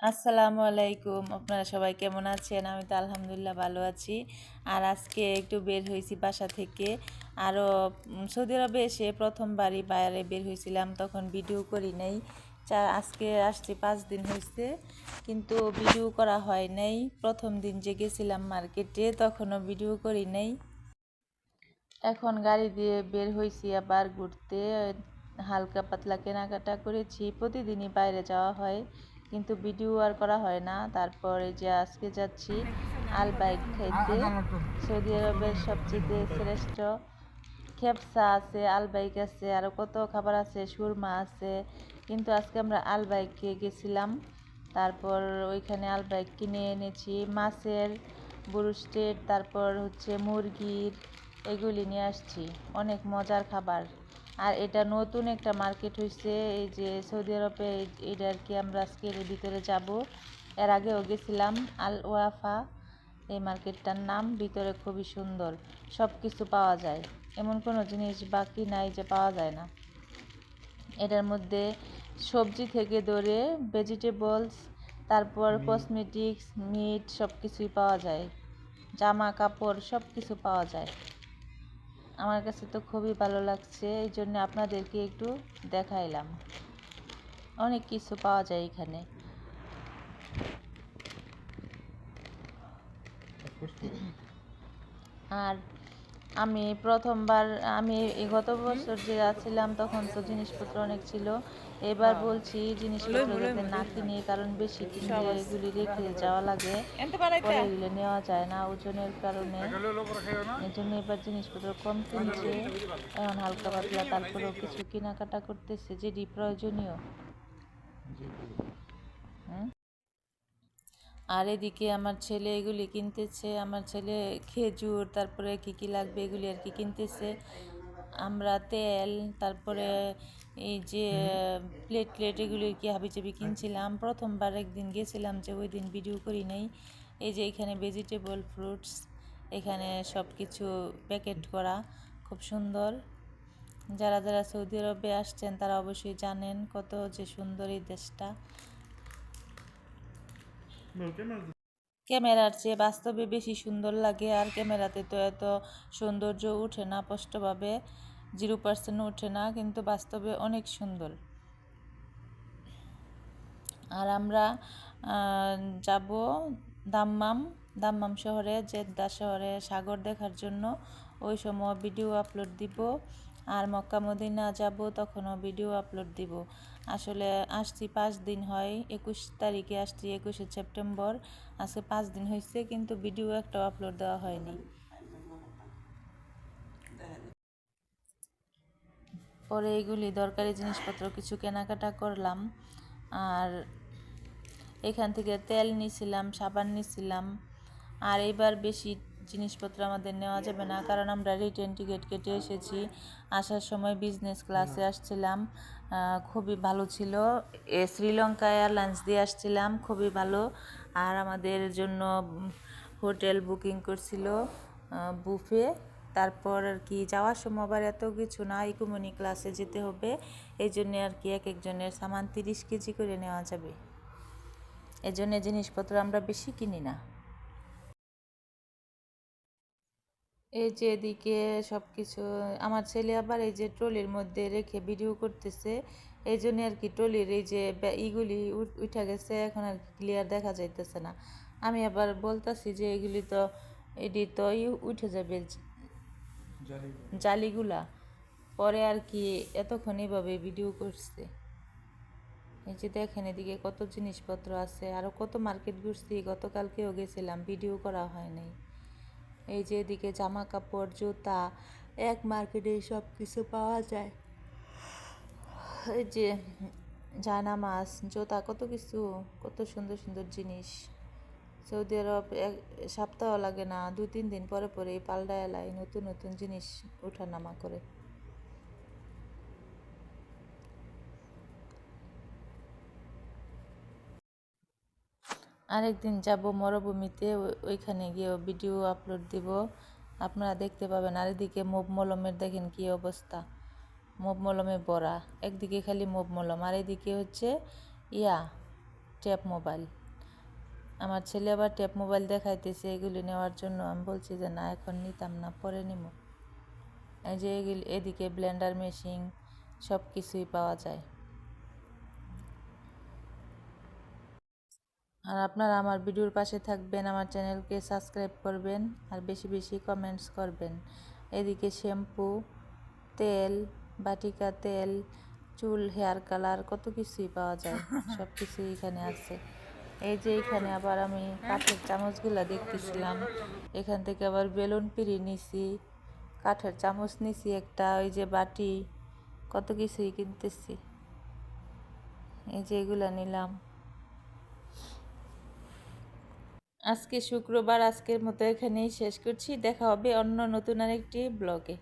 আসসালামু আলাইকুম। আপনারা সবাই কেমন আছেন? আমি তো আলহামদুলিল্লাহ ভালো আছি। আর আজকে একটু বের হয়েছি বাসা থেকে। আরও সৌদি আরবে এসে প্রথমবারই বাইরে বের হয়েছিলাম, তখন ভিডিও করি নাই। আজকে আসছি 5 দিন হয়েছে, কিন্তু ভিডিও করা হয় নাই। প্রথম দিন যে গেছিলাম মার্কেটে, তখনও ভিডিও করি নাই। এখন গাড়ি দিয়ে বের হয়েছি আবার ঘুরতে। হালকা পাতলা কেনাকাটা করেছি। প্রতিদিনই বাইরে যাওয়া হয়, কিন্তু ভিডিও আর করা হয় না। তারপরে যে আজকে যাচ্ছি আলবাইক খাইতে। সৌদি আরবের সবচেয়ে শ্রেষ্ঠ খেপসা আছে, আলবাইক আছে, আরও কত খাবার আছে, সুরমা আছে। কিন্তু আজকে আমরা আলবাইকে গেছিলাম। তারপর ওইখানে আলবাইক কিনে এনেছি মাছের ব্রুস্টেড, তারপর হচ্ছে মুরগির, এগুলি নিয়ে আসছি। অনেক মজার খাবার। আর এটা নতুন একটা মার্কেট হয়েছে এই যে সৌদি আরবে, এইটা আর কি। আমরা আজকে এর ভিতরে যাব। এর আগেও গেছিলাম আল ওয়াফা, এই মার্কেটটার নাম। ভিতরে খুবই সুন্দর, সব কিছু পাওয়া যায়, এমন কোনো জিনিস বাকি নাই যে পাওয়া যায় না। এটার মধ্যে সবজি থেকে ধরে ভেজিটেবলস, তারপর কসমেটিক্স, মিট, সব কিছুই পাওয়া যায়। জামা কাপড় সব কিছু পাওয়া যায়। আমার কাছে তো খুবই ভালো লাগছে, এই জন্য আপনাদেরকে একটু দেখাইলাম। অনেক কিছু পাওয়া যায় এখানে। আর আমি প্রথমবার, আমি গত বছর যে যাচ্ছিলাম তখন তো জিনিসপত্র অনেক ছিল। এবার বলছি জিনিসপত্র যাতে না কিনি, কারণ বেশি কিনলে এগুলি রেখে যাওয়া লাগে, পরে এগুলো নেওয়া যায় না ওজনের কারণে। এই জন্য এবার জিনিসপত্র কম কিনছে, এখন হালকা পাতলা তারপরেও কিছু কেনাকাটা করতেছে যেটি প্রয়োজনীয়। আর এদিকে আমার ছেলে এগুলি কিনতেছে, আমার ছেলে খেজুর, তারপরে কি কি লাগবে এগুলি আর কি কিনতেছে। আমরা তেল, তারপরে এই যে প্লেট এগুলি কি হাবিজাবি কিনছিলাম। প্রথমবার একদিন গেছিলাম, যে ওই দিন ভিডিও করি নাই। এই যে এখানে ভেজিটেবল, ফ্রুটস, এখানে সব কিছু প্যাকেট করা, খুব সুন্দর। যারা যারা সৌদি আরবে আসছেন তারা অবশ্যই জানেন কত যে সুন্দর এই দেশটা। ক্যামেরার চেয়ে বাস্তবে বেশি সুন্দর লাগে, আর ক্যামেরাতে তো এত সৌন্দর্য উঠে না স্পষ্টভাবে, 0% উঠে না, কিন্তু বাস্তবে অনেক সুন্দর। আর আমরা যাব দাম্মাম শহরে, জেদ্দা শহরে সাগর দেখার জন্য। ওই সময় ভিডিও আপলোড দিব। আর মক্কা মদিনা যাব, তখনও ভিডিও আপলোড দিব। আসলে আসছি 5 দিন হয়, 21 তারিখে আসছি, 21শে সেপ্টেম্বর। আজকে 5 দিন হয়েছে, কিন্তু ভিডিও একটা আপলোড দেওয়া হয়নি। পরে এইগুলি দরকারি জিনিসপত্র কিছু কেনাকাটা করলাম। আর এখান থেকে তেল নিছিলাম, সাবান নিছিলাম। আর এবার বেশি জিনিসপত্র আমাদের নেওয়া যাবে না, কারণ আমরা রিটার্ন টিকিট কেটে এসেছি। আসার সময় বিজনেস ক্লাসে আসছিলাম, খুবই ভালো ছিল। শ্রীলঙ্কা এয়ারলাইন্স দিয়ে আসছিলাম, খুবই ভালো। আর আমাদের জন্য হোটেল বুকিং করছিল বুফে। তারপর আর কি যাওয়ার সময় আবার এত কিছু না, ইকোনমি ক্লাসে যেতে হবে, এই জন্যে আর কি এক একজনের সামান 30 কেজি করে নেওয়া যাবে। এই জন্য জিনিসপত্র আমরা বেশি কিনি না। এই যে এদিকে সব কিছু আমার ছেলে আবার এই যে ট্রলির মধ্যে রেখে ভিডিও করতেছে, এই জন্য আর কি ট্রলির এই যে ইগুলি উঠে গেছে, এখন আর কি ক্লিয়ার দেখা যাইতেছে না। আমি আবার বলতাছি যে এগুলি তো এটি তো উঠে যাবে জালিগুলা, পরে আর কি এতক্ষণ এইভাবে ভিডিও করছে। এই যে দেখেন এদিকে কত জিনিসপত্র আছে, আরও কত মার্কেট ঘুরছি, গতকালকেও গেছিলাম, ভিডিও করা হয় নাই। এই যে এদিকে জামা কাপড়, জুতা, এক মার্কেটে সব কিছু পাওয়া যায়। এই যে জায়নামাজ, জুতা, কত কিছু, কত সুন্দর সুন্দর জিনিস। সৌদি আরব এক সপ্তাহ লাগে না, 2-3 দিন পরে পরেই পাল্টা এলাই নতুন নতুন জিনিস ওঠানামা করে। আরেকদিন যাব মরুভূমিতে, ওইখানে গিয়ে ভিডিও আপলোড দিব, আপনারা দেখতে পাবেন। আর এদিকে মোব মলমের দেখেন কি অবস্থা, মোব মলমে ভরা, একদিকে খালি মোব মলম, আর এদিকে হচ্ছে ট্যাব মোবাইল। আমার ছেলে আবার ট্যাব মোবাইল দেখাইতেছে, এগুলি নেওয়ার জন্য আমি বলছি যে না, এখন নিতাম না, পরে নিব। এই যে এদিকে ব্লেন্ডার মেশিন সব কিছুই পাওয়া যায়। আর আপনারা আমার ভিডিওর পাশে থাকবেন, আমার চ্যানেলকে সাবস্ক্রাইব করবেন আর বেশি বেশি কমেন্টস করবেন। এদিকে শ্যাম্পু, তেল, বাটিকা তেল, চুল, হেয়ার কালার, কত কিছুই পাওয়া যায়, সব কিছুই এখানে আছে। এই যে এখানে আবার আমি কাঠের চামচগুলা দেখতেছিলাম, এখান থেকে আবার বেলুন পিড়ি নিছি, কাঠের চামচ নিছি একটা, ওই যে বাটি, কত কিছুই কিনতেছি। এই যে এগুলা নিলাম। আজকে শুক্রবার, আজকের মতো এখানেই শেষ করছি। দেখা হবে অন্য নতুন আরেকটি ব্লগে।